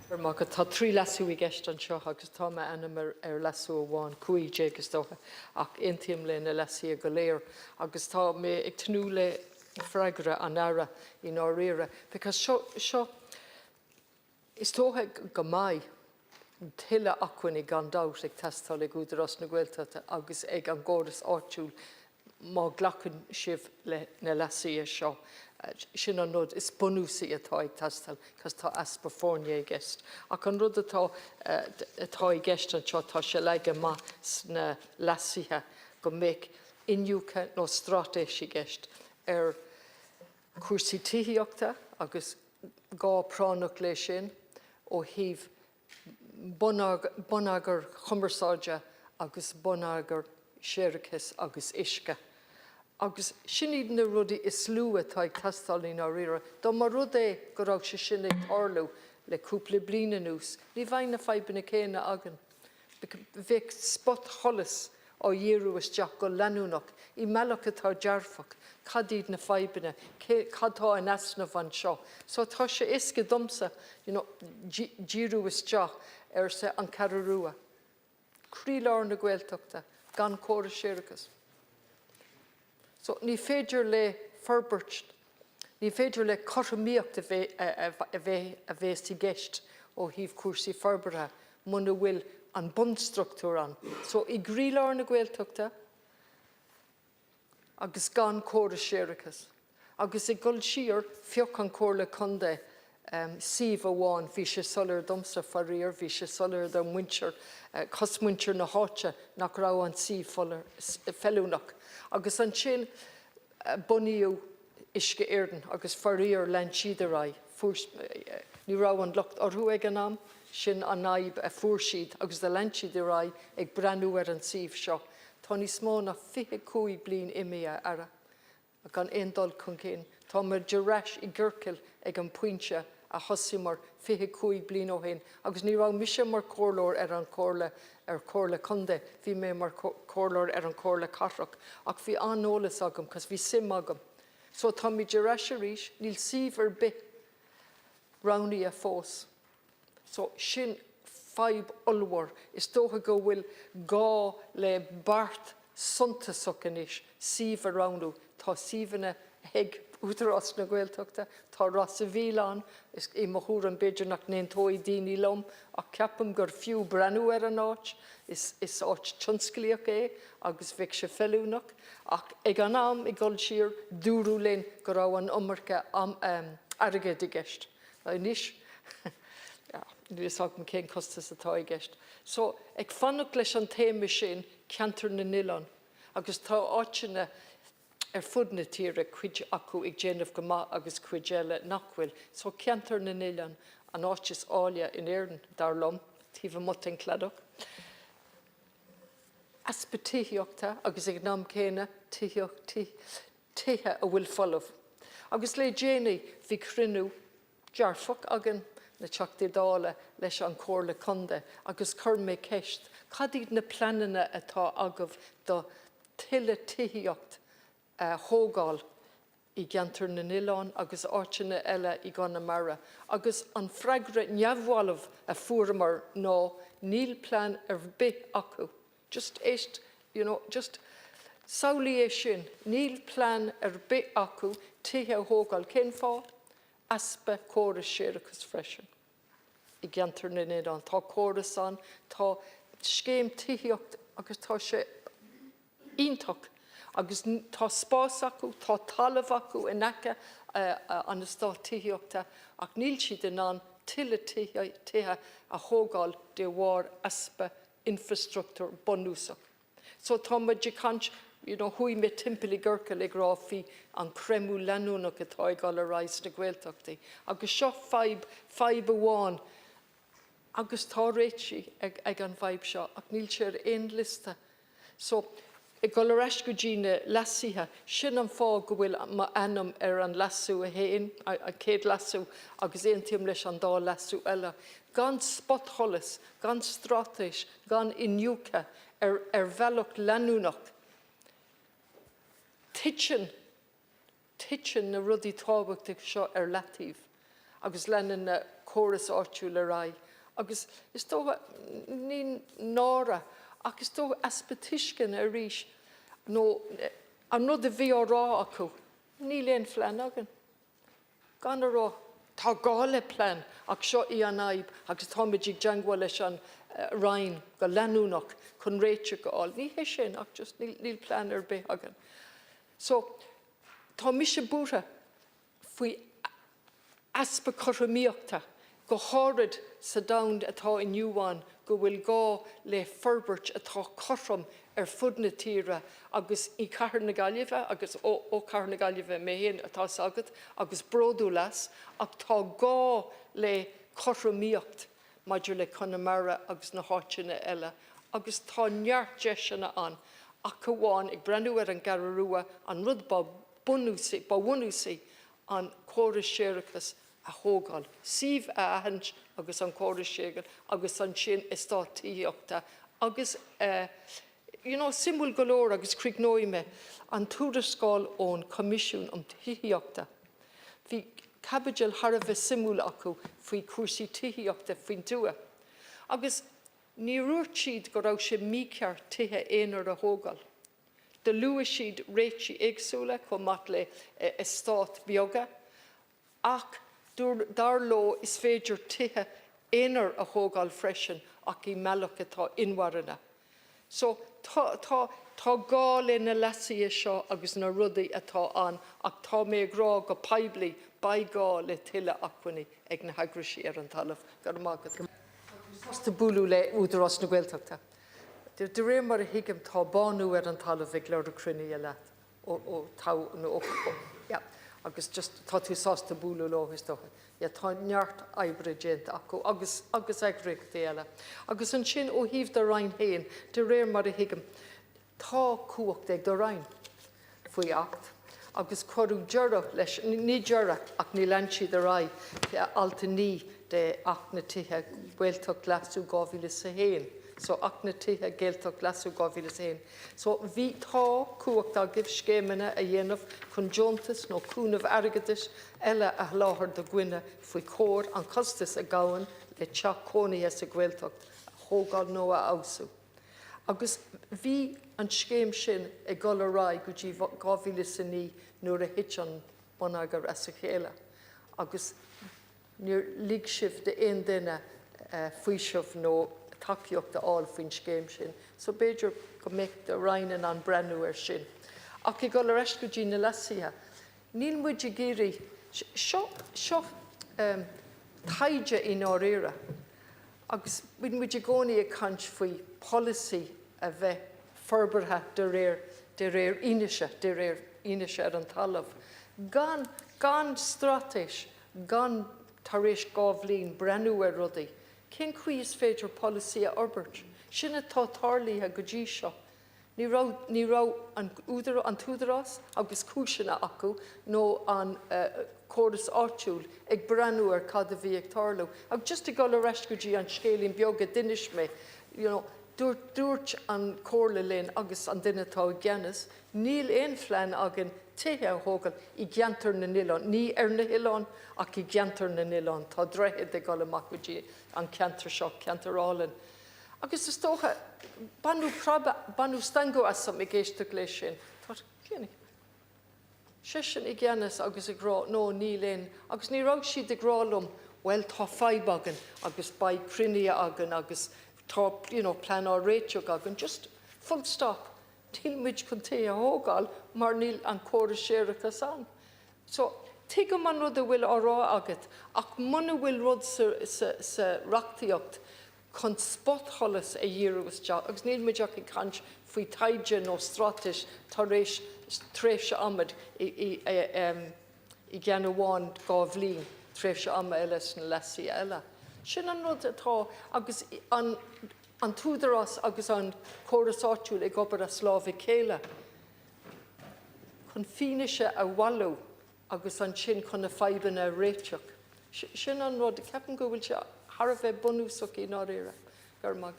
Má go tá trí lasú I gceist an seo agus tá me anam lasú amháin cuaig agus dótha ach intíim le na lasí go léir agus tá mé ag tnú le freigra an ara I áíire, because seo is tótha go maiid tuile acuin I gan dát ag testáil ag Údarás na Gaeltachta agus ag an ggóras áitiúil má ghlachann sibh le na lasí seo. Sin an rud is bunúsaí atá ag testal, cos tá aspa fórne gceist. Ach an rud atá ag gceist an seo tá se leige más na lasíthe go mbeidh inniucha nó stratéisi gceist cuasaí títhíochta agus gá pránach lei sin ó híomh bunagar chumarsáide agus bunagar séiricas agus isce. Agus sin iad na rudaí is slua tá ag testáil í áíire, dá mar rud go raibh sé sin ag tarlú le cúpla bliana nús, ní bhain na feibanna céine agan. Bheadh spot cholas ó dhéarú isteach go leanúnach, I meallach atá dearfach, cad iad na feibanna, cadtá an asnamh an seo. So tá sé isce domsa, díarú isteach sa an cararúa. Críleár na Gaeltachta, gan córa séiricas. So ní féidir le forbairt, ní féidir le choramíocht a bheits I gceist ó híomh cuasaí forbartha muna bhfuil an bundstruchtúr an. So I gríleár na Gaeltachta agus gan córa séiricas. Agus I gcuil siar fioch an córa conde síomh amháin bhí sé solar domsa faríor, bhí sé solar do muintir, cos muintir na háite nach rá an síomh fellúnach. Agus an sin buníú isce éirden agus faríor len siad a rá. Ní rá an lucht orthú ag an am, sin an naib a fuair siad agus de len siad a rá ag breanú an síomh seo. Tá ní smó na 25 bliain imime ara ag an aondul chun cén. Tá mar de reis I ggurcail ag an puinte a thosaí mar 25 bliain ó hain. Agus ní rá mise mar córlóir an córla córla conde, bhí mé mar córlóir an córla carrach, ach bhí anolalas agam, cos bhí sim agam. So tá mí de reis a ríis, níl síomh bith rounnaí a fós. So sin feib ulmhar is dótha go bhfuil gá le bart suntasach inis síomh a rounú, tá síomhanna ag Údarás na Gaeltachta, tá ras a bhíán, is I mothúr an beidir nach néontóid daoine lom, ach ceapam gur fiú breanú an áit, is áit tionsclaíoch agus bheadh sé fellúnach, ach ag an am I gcuil siar dúrú linn go raibh an umarcha airgid I gceist. Níos, níos ag cén costas atá I gceist. So ag fannach leis an téime sin ceantar na nilán, agus tá áitina fud na tíre cuid acu ag déanamh go maith agus cuid eile nachhfuil. So ceantar na nilán an áitis ália in éireann dar lom, tíomh mut an cladach. Aspa títhíochta agus ag nám céine títhe a bhfuil folamh. Agus le déanaí bhí crinú dearfach agan na teachtaí dála leis an córla conde agus chur mé ceist. Cad iad na planana atá agah do tuile títhíocht thógáil I gceantar na nilán agus áitina eile I gan na mara. Agus an freigra neamhhalamh a fuair ná níl plan bith acu. Just éist, just saolaí sin, níl plan bith acu tithe thógáil cén fá, aspa córas séiricas freisin. I gceantar na nilán, tá córas an, tá scéim títhíocht agus tá sé iontach. Agus tá spás acu, tá talamh acu in aice an istá títhíochta, ach níl siad in an tuile tithe a thógáil de bhár aspa infrastructúr bunúsach. So tá muid de cant, hui mé timpeallaí ggurcail ag ráfií an creimú leanúnach atá ag gáil a ráis na Gaeltachtaí. Agus seo feib amháin, agus tá réití ag an feib seo, ach níl sé ar aon lista. So I Údarás go dtíine lasíthe, sin an fá go bhfuil ma anam ar an lasú a héin, a céad lasú, agus aontaim leis an dá lasú eile. Gan spot cholas, gan stratéis, gan inniucha ar bhealach leanúnach. Titin na rudaí tábhachtach seo ar latíomh, agus leanana chorus áitiúil le rai. Agus is tócha ní nára, agus tó aspetiscin a ríis nó an rud a bhí rá acu, ní léon phlean agan. Gan a rá, tá gála plan ach seo í an aib, agus tá muid ag deanghfuil leis an rain go leanúnach chun réite go áil. Ní hé sin ach just níl plan ar bith agan. So, tá mise bútha faoi aspa choramíochta go hárid sa daund atá in Nniuán go bhfuil gá le forbairt atá choram ar fud na tíre agus í cahar na Gaillimhe agus ó cahar na Gaillimhe mé héin atá sagad agus bródú las ach tá gá le choramíocht maidir le Connemara agus na háiteanna eile agus tá neart deisina an ach go bháin ag brenn ar an gararúa an rud ba bhunúsaí an chóras séireachas a thógáil. Síomh a ahans agus an chóras séigeal agus an sin is tá tííochta agus simúl golóir agus crígnóime an túrascáil ón comisiún tííochta. Bhí cabbagil Harbh simúl acu faoi cuasaí tííochta faoin tua. Agus ní ruairt siad go raibh sé míceart tithe éonar a thógáil. De luas siad réití éagsúla chu mat le stát beaga ach dar lo is féidir tithe éonar a thógáil freisin ach í meallach atá inmharana. So tá gá le na lesaí seo agus na rudaí atá an ach tá mé grá go peibli ba gá le tuile achfuinní ag na hagrisí ar an talamh gur mágad. Tá búlú le údarás na Gaeltachta. De réir mar a hiigim tá banú ar an talamh ag leir a cruinní a leat ó tá nó agus just tá tú sásta búlú láthas docha. Tá neart ebre déanta acu agus agric déile. Agus an sin ó híomh de rain héin, de réir mar a hiigim tá cuacht ag do rain faoi acht. Agus choú dearach leis ní dearach ach ní lean siad a raid alta ní de ach na tithe Gaeltach leasú 2001. So ach na tithe Gaeltach leasú 2001. So bhí tá cuacht a gibh scéimena a dhéanamh chun Jontas nó cúnamh airgeadais eile a láthair do gcuine faoi cóir an costas a gabhain le teach cónaithe sa Gaeltacht a thógáil nó a ausú. Agus bhí an scéim sin ag gol a rá go dtí 2009 nuair a hit an bonagar a sa chéile. Agus níor ligh sibh de aon duine faoiseamh nó takeíocht a áil faoin scéim sin. So beidir go méid de rainan an brenn ar sin. Ach I gol a reis go dtí na lesaithe, níl muid a géirí seo taide in áréire. Agus bhín muid a gcónaí a cant faoi policy a bheith forbartha de réir ionise ar an talamh. Gan stratéis, gan tar éis gábhlín brenn ar rudaí, cén chuí is féidir policy a orbairt. Sinna tá tarlaithe go dtí seo. Ní rá an Údarás agus cúiseanna acu nó an chóras áitiúil ag brenn ar cad a bhí ag tarlú. Ag just I gol a reis go dtí an scélín beag a duine mé, dúirt an cóirla linn agus an duine tá gceannas, níl éon phlean agan tithe a thógáil I gceantar na nillán, ní ar na Hileán ach I gceantar na nillán, tá dreithe ag gol amach go dtí an ceantar seo, ceantarálainn. Agus is tócha banú stango asam I géisteach lei sin. Tá céannig. Sin I gceannas agus ag rá nó ní léinn. Agus ní rag siad ag rálum, well tá feib agan agus ba cruinne agan agus tá plan á réiteach agan, just full stop. Tílmuid chun té a thógáil mar níl an chóras séireachtas an. So, tuigim an rud a bhfuil árá agat, ach muna bhfuil rud sa reachtaíocht chun spotcholas a dhéarúgus teach, agus níl muid ach I cant faoi taide nó stratais tar éis tréimhse amad I gceann amháin gá bhlín tréimhse ama eile na lesaí eile. Sin an rud atá agus an Údarás agus an chóras áitiúil ag obair a slámh céile. Chun fineise a bhallú agus an sin chun na feibanna a réiteach. Sin an rud ceapan go bhfuil se Harbh bunúsach í áréire gur mag.